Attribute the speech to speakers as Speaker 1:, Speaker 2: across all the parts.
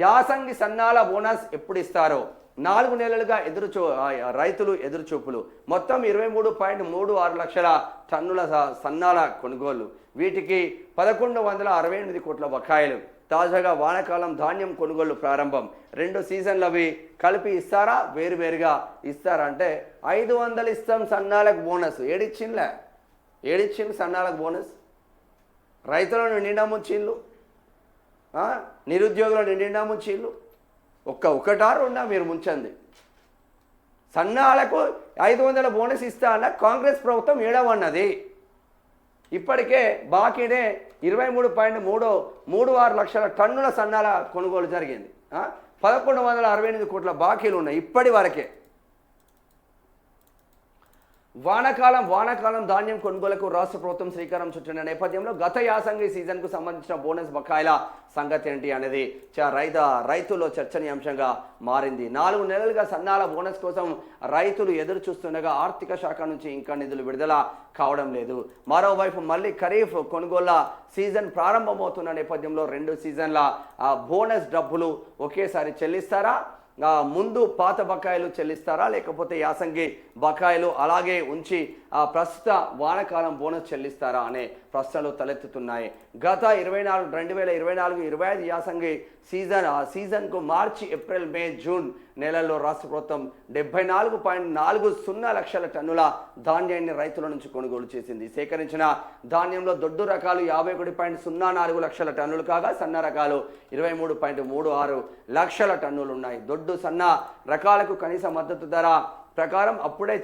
Speaker 1: యాసంగి సన్నాల బోనస్ ఎప్పుడు ఇస్తారో 4 నెలలుగా రైతులు ఎదురుచూపులు. మొత్తం 23.36 లక్షల టన్నుల సన్నాల కొనుగోలు. వీటికి 1168 కోట్ల బకాయిలు. తాజాగా వానాకాలం ధాన్యం కొనుగోలు ప్రారంభం. 2 సీజన్లవి కలిపి ఇస్తారా, వేరువేరుగా ఇస్తారా అంటే 500 ఇస్తాం సన్నాలకు బోనస్. ఏడిచ్చిండ్రు సన్నాలకు బోనస్? రైతులను నిండా ముంచిళ్ళు, నిరుద్యోగులను నిండా ముంచిళ్ళు. ఒకటా రెండా మీరు ముంచండి. సన్నాలకు 500 బోనస్ ఇస్తా అన్న కాంగ్రెస్ ప్రభుత్వం ఏడవన్నది. ఇప్పటికే బాకీనే 23.36 లక్షల టన్నుల సన్నాల కొనుగోలు జరిగింది. 1168 కోట్ల బాకీలు ఉన్నాయి ఇప్పటి వరకే. వానాకాలం ధాన్యం కొనుగోలుకు రాష్ట్ర ప్రభుత్వం శ్రీకారం చుట్టిన నేపథ్యంలో గత యాసంగి సీజన్కు సంబంధించిన బోనస్ బకాయిల సంగతి ఏంటి అనేది రైతుల్లో చర్చనీయాంశంగా మారింది. 4 నెలలుగా సన్నాల బోనస్ కోసం రైతులు ఎదురు చూస్తుండగా ఆర్థిక శాఖ నుంచి ఇంకా నిధులు విడుదల కావడం లేదు. మరోవైపు మళ్ళీ ఖరీఫ్ కొనుగోళ్ల సీజన్ ప్రారంభమవుతున్న నేపథ్యంలో 2 సీజన్ల బోనస్ డబ్బులు ఒకేసారి చెల్లిస్తారా, ముందు పాత బకాయిలు చెల్లిస్తారా, లేకపోతే యాసంగి బకాయిలు అలాగే ఉంచి ప్రస్తుత వానాకాలం బోనస్ చెల్లిస్తారా అనే ప్రశ్నలు తలెత్తుతున్నాయి. గత 2024-25 యాసంగి సీజన్కు మార్చి, ఏప్రిల్, మే, జూన్ నెలల్లో రాష్ట్ర ప్రభుత్వం 74.40 లక్షల టన్నుల ధాన్యాన్ని రైతుల నుంచి కొనుగోలు చేసింది. సేకరించిన ధాన్యంలో దొడ్డు రకాలు 51.04 లక్షల టన్నులు కాగా సన్న రకాలు 23.36 లక్షల టన్నులు ఉన్నాయి. దొడ్డు సన్న రకాలకు కనీస మద్దతు ధర ప్రకారం అప్పుడే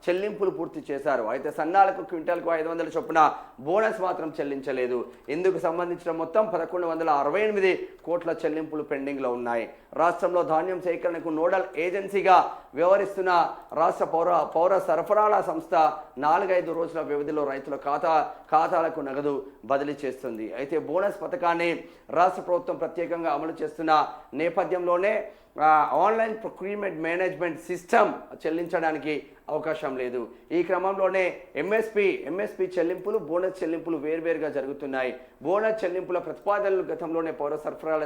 Speaker 1: చెల్లింపులు పూర్తి చేశారు. అయితే సన్నాలకు క్వింటాల్కు 500 చొప్పున బోనస్ మాత్రం చెల్లించలేదు. ఇందుకు సంబంధించిన మొత్తం 1168 కోట్ల చెల్లింపులు పెండింగ్లో ఉన్నాయి. రాష్ట్రంలో ధాన్యం సేకరణకు నోడల్ ఏజెన్సీగా వ్యవహరిస్తున్న రాష్ట్ర పౌర సరఫరాల సంస్థ 4-5 రోజుల వ్యవధిలో రైతుల ఖాతాలకు నగదు బదిలీ చేస్తుంది. అయితే బోనస్ పథకాన్ని రాష్ట్ర ప్రభుత్వం ప్రత్యేకంగా అమలు చేస్తున్న నేపథ్యంలోనే ఆన్లైన్ ప్రొక్యూర్మెంట్ మేనేజ్మెంట్ సిస్టమ్ చెల్లించడానికి అవకాశం లేదు. ఈ క్రమంలోనే ఎంఎస్పి చెల్లింపులు, బోనస్ చెల్లింపులు వేర్వేరుగా జరుగుతున్నాయి. బోనస్ చెల్లింపుల ప్రతిపాదనలు గతంలోనే పౌర సరఫరాల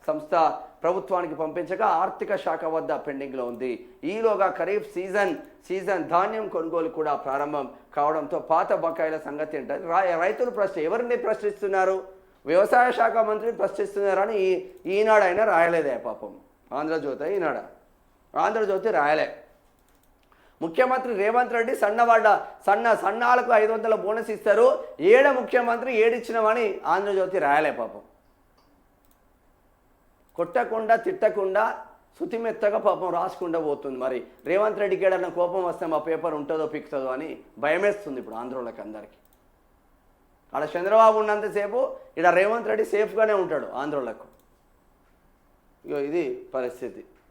Speaker 1: సంస్థ ప్రభుత్వానికి పంపించగా ఆర్థిక శాఖ వద్ద పెండింగ్లో ఉంది. ఈలోగా ఖరీఫ్ సీజన్ ధాన్యం కొనుగోలు కూడా ప్రారంభం కావడంతో పాత బకాయిల సంగతి ఏంటంటే రైతులు ఎవరిని ప్రశ్నిస్తున్నారు? వ్యవసాయ శాఖ మంత్రిని ప్రశ్నిస్తున్నారని ఈనాడైనా రాయలేదే పాపం. ఆంధ్రజ్యోతి ఈనాడ ఆంధ్రజ్యోతి రాయలే. ముఖ్యమంత్రి రేవంత్ రెడ్డి సన్నాలకు 500 బోనస్ ఇస్తారు, ముఖ్యమంత్రి ఏడిచ్చినవని ఆంధ్రజ్యోతి రాయలే పాపం. కొట్టకుండా తిట్టకుండా శుతిమెత్తగా పాపం రాసుకుండా పోతుంది. మరి రేవంత్ రెడ్డికి ఏడన్నా కోపం వస్తే మా పేపర్ ఉంటుందో పిక్తుందో అని భయమేస్తుంది ఇప్పుడు ఆంధ్రోళ్ళకి అందరికీ. ఆడ చంద్రబాబు ఉన్నంతసేపు ఇక్కడ రేవంత్ రెడ్డి సేఫ్గానే ఉంటాడు ఆంధ్రోళ్ళకు. ఇది పరిస్థితి.